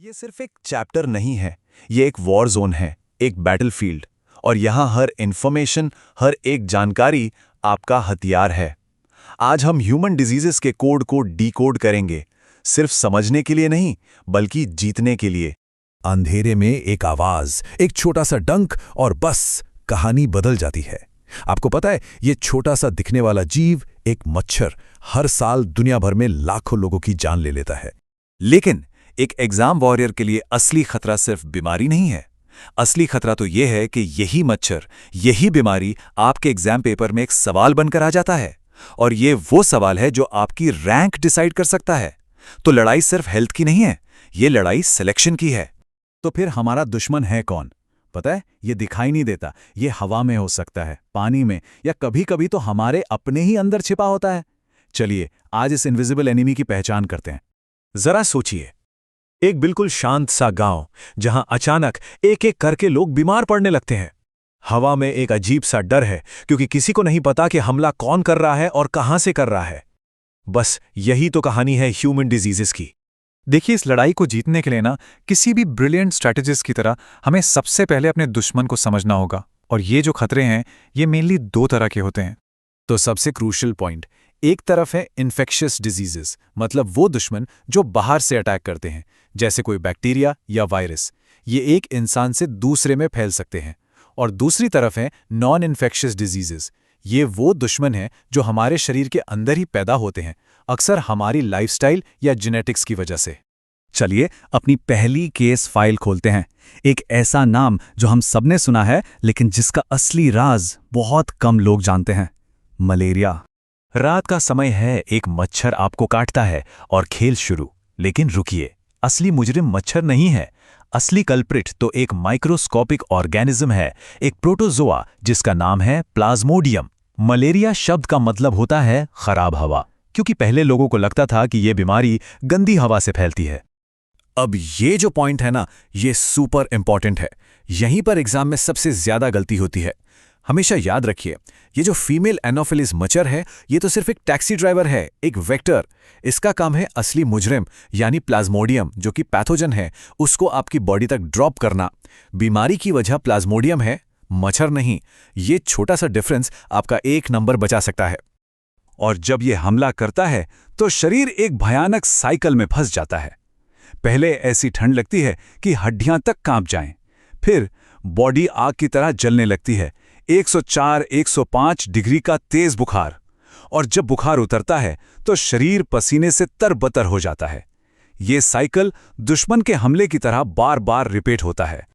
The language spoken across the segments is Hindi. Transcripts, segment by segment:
ये सिर्फ एक चैप्टर नहीं है, ये एक वॉर जोन है, एक बैटलफील्ड। और यहाँ हर इंफॉर्मेशन, हर एक जानकारी आपका हथियार है। आज हम ह्यूमन डिजीजेस के कोड को डीकोड करेंगे, सिर्फ समझने के लिए नहीं, बल्कि जीतने के लिए। अंधेरे में एक आवाज, एक छोटा सा डंक और बस कहानी बदल जाती है। आपको पता है, ये छोटा सा दिखने वाला जीव, एक मच्छर, हर साल दुनिया भर में लाखों लोगों की जान ले लेता है। लेकिन एक एग्जाम वॉरियर के लिए असली खतरा सिर्फ बीमारी नहीं है। असली खतरा तो यह है कि यही मच्छर, यही बीमारी आपके एग्जाम पेपर में एक सवाल बनकर आ जाता है। और ये वो सवाल है जो आपकी रैंक डिसाइड कर सकता है। तो लड़ाई सिर्फ हेल्थ की नहीं है, ये लड़ाई सिलेक्शन की है। तो फिर हमारा दुश्मन है कौन? पता है, ये दिखाई नहीं देता। ये हवा में हो सकता है, पानी में, या कभी कभी तो हमारे अपने ही अंदर छिपा होता है। चलिए आज इस इनविजिबल एनिमी की पहचान करते हैं। जरा सोचिए, एक बिल्कुल शांत सा गांव, जहां अचानक एक एक करके लोग बीमार पड़ने लगते हैं। हवा में एक अजीब सा डर है, क्योंकि किसी को नहीं पता कि हमला कौन कर रहा है और कहां से कर रहा है। बस यही तो कहानी है ह्यूमन डिजीजेस की। देखिए, इस लड़ाई को जीतने के लिए ना, किसी भी ब्रिलियंट स्ट्रैटेजिस्ट की तरह हमें सबसे पहले अपने दुश्मन को समझना होगा। और ये जो खतरे हैं, ये मेनली दो तरह के होते हैं। तो सबसे क्रूशियल पॉइंट, एक तरफ है इन्फेक्शियस डिजीजेस, मतलब वो दुश्मन जो बाहर से अटैक करते हैं, जैसे कोई बैक्टीरिया या वायरस। ये एक इंसान से दूसरे में फैल सकते हैं। और दूसरी तरफ है नॉन इन्फेक्शियस डिजीजेस। ये वो दुश्मन हैं जो हमारे शरीर के अंदर ही पैदा होते हैं, अक्सर हमारी लाइफस्टाइल या जेनेटिक्स की वजह से। चलिए अपनी पहली केस फाइल खोलते हैं। एक ऐसा नाम जो हम सबने सुना है, लेकिन जिसका असली राज बहुत कम लोग जानते हैं। मलेरिया। रात का समय है, एक मच्छर आपको काटता है और खेल शुरू। लेकिन रुकिए, असली मुजरिम मच्छर नहीं है। असली कल्प्रिट तो एक माइक्रोस्कोपिक ऑर्गेनिज्म है, एक प्रोटोजोआ जिसका नाम है प्लाज्मोडियम। मलेरिया शब्द का मतलब होता है खराब हवा, क्योंकि पहले लोगों को लगता था कि यह बीमारी गंदी हवा से फैलती है। अब ये जो पॉइंट है ना, ये सुपर इंपॉर्टेंट है। यहीं पर एग्जाम में सबसे ज्यादा गलती होती है। हमेशा याद रखिए, ये जो फीमेल एनोफिलिस मच्छर है, ये तो सिर्फ एक टैक्सी ड्राइवर है, एक वेक्टर। इसका काम है असली मुजरिम यानी प्लाज्मोडियम, जो कि पैथोजन है, उसको आपकी बॉडी तक ड्रॉप करना। बीमारी की वजह प्लाज्मोडियम है, मच्छर नहीं। ये छोटा सा डिफरेंस आपका एक नंबर बचा सकता है। और जब ये हमला करता है तो शरीर एक भयानक साइकिल में फंस जाता है। पहले ऐसी ठंड लगती है कि हड्डियां तक कांप जाएं, फिर बॉडी आग की तरह जलने लगती है, 104-105 डिग्री का तेज बुखार। और जब बुखार उतरता है तो शरीर पसीने से तरबतर हो जाता है। ये साइकिल दुश्मन के हमले की तरह बार बार रिपीट होता है।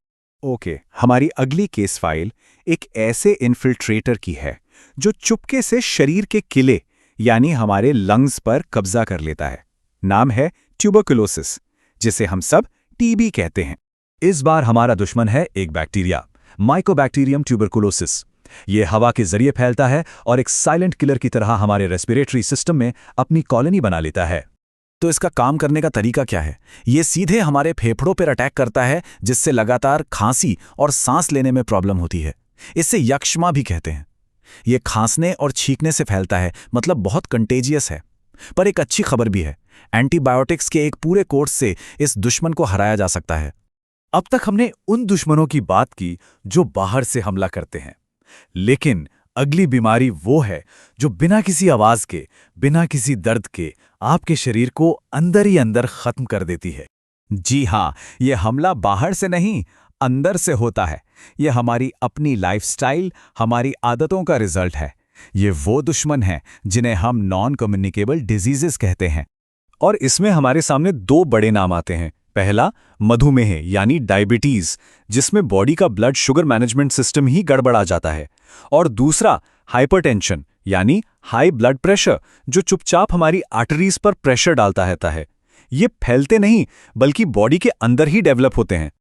ओके, हमारी अगली केस फाइल एक ऐसे इन्फिल्ट्रेटर की है जो चुपके से शरीर के किले यानी हमारे लंग्स पर कब्जा कर लेता है। नाम है ट्यूबरकुलोसिस, जिसे हम सब टीबी कहते हैं। इस बार हमारा दुश्मन है एक बैक्टीरिया, माइकोबैक्टीरियम ट्यूबरकुलोसिस। ये हवा के जरिए फैलता है और एक साइलेंट किलर की तरह हमारे रेस्पिरेटरी सिस्टम में अपनी कॉलोनी बना लेता है। तो इसका काम करने का तरीका क्या है? ये सीधे हमारे फेफड़ों पर अटैक करता है, जिससे लगातार खांसी और सांस लेने में प्रॉब्लम होती है। इससे यक्ष्मा भी कहते हैं। ये खांसने और छींकने से फैलता है, मतलब बहुत कंटेजियस है। पर एक अच्छी खबर भी है, एंटीबायोटिक्स के एक पूरे कोर्स से इस दुश्मन को हराया जा सकता है। अब तक हमने उन दुश्मनों की बात की जो बाहर से हमला करते हैं, लेकिन अगली बीमारी वो है जो बिना किसी आवाज के, बिना किसी दर्द के आपके शरीर को अंदर ही अंदर खत्म कर देती है। जी हाँ, ये हमला बाहर से नहीं, अंदर से होता है। ये हमारी अपनी लाइफस्टाइल, हमारी आदतों का रिजल्ट है। ये वो दुश्मन है जिन्हें हम नॉन कम्युनिकेबल डिजीजेस कहते हैं। और इसमें हमारे सामने दो बड़े नाम आते हैं। पहला, मधुमेह यानी डायबिटीज, जिसमें बॉडी का ब्लड शुगर मैनेजमेंट सिस्टम ही गड़बड़ा जाता है। और दूसरा, हाइपरटेंशन यानी हाई ब्लड प्रेशर, जो चुपचाप हमारी आर्टरीज पर प्रेशर डालता रहता है। ये फैलते नहीं, बल्कि बॉडी के अंदर ही डेवलप होते हैं।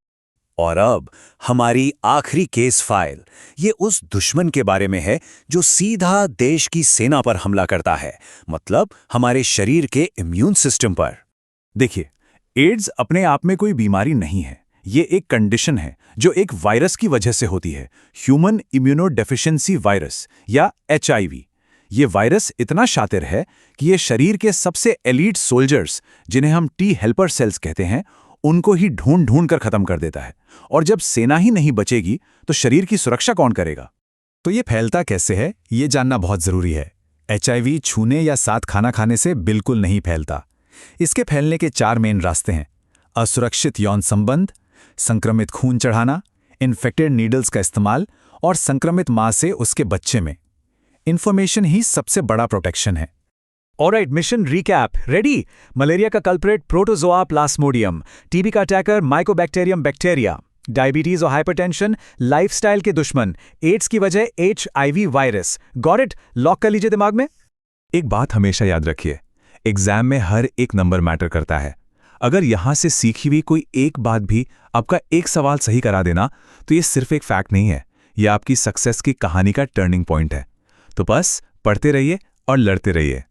और अब हमारी आखिरी केस फाइल, ये उस दुश्मन के बारे में है जो सीधा देश की सेना पर हमला करता है, मतलब हमारे शरीर के इम्यून सिस्टम पर। देखिए, एड्स अपने आप में कोई बीमारी नहीं है। ये एक कंडीशन है जो एक वायरस की वजह से होती है, ह्यूमन इम्यूनोडेफिशिएंसी वायरस या HIV। ये वायरस इतना शातिर है कि ये शरीर के सबसे एलीट सोल्जर्स, जिन्हें हम टी हेल्पर सेल्स कहते हैं, उनको ही ढूंढ ढूंढ कर खत्म कर देता है। और जब सेना ही नहीं बचेगी तो शरीर की सुरक्षा कौन करेगा? तो ये फैलता कैसे है, ये जानना बहुत जरूरी है। HIV छूने या साथ खाना खाने से बिल्कुल नहीं फैलता। इसके फैलने के 4 मेन रास्ते हैं: असुरक्षित यौन संबंध, संक्रमित खून चढ़ाना, इन्फेक्टेड नीडल्स का इस्तेमाल और संक्रमित मां से उसके बच्चे में। इंफॉर्मेशन ही सबसे बड़ा प्रोटेक्शन है। Alright, mission recap ready. Malaria का कल्प्रेट प्रोटोजोआ प्लाज्मोडियम, टीबी का अटैकर माइकोबैक्टीरियम बैक्टीरिया, डायबिटीज और हाइपरटेंशन लाइफस्टाइल के दुश्मन, एड्स की वजह HIV virus. Got it? Lock कर लीजिए दिमाग में। एक बात हमेशा याद रखिए, एग्जाम में हर एक नंबर मैटर करता है। अगर यहां से सीखी हुई कोई एक बात भी आपका एक सवाल सही करा देना, तो ये सिर्फ एक फैक्ट नहीं है, ये आपकी सक्सेस की कहानी का टर्निंग पॉइंट है। तो बस पढ़ते रहिए और लड़ते रहिए।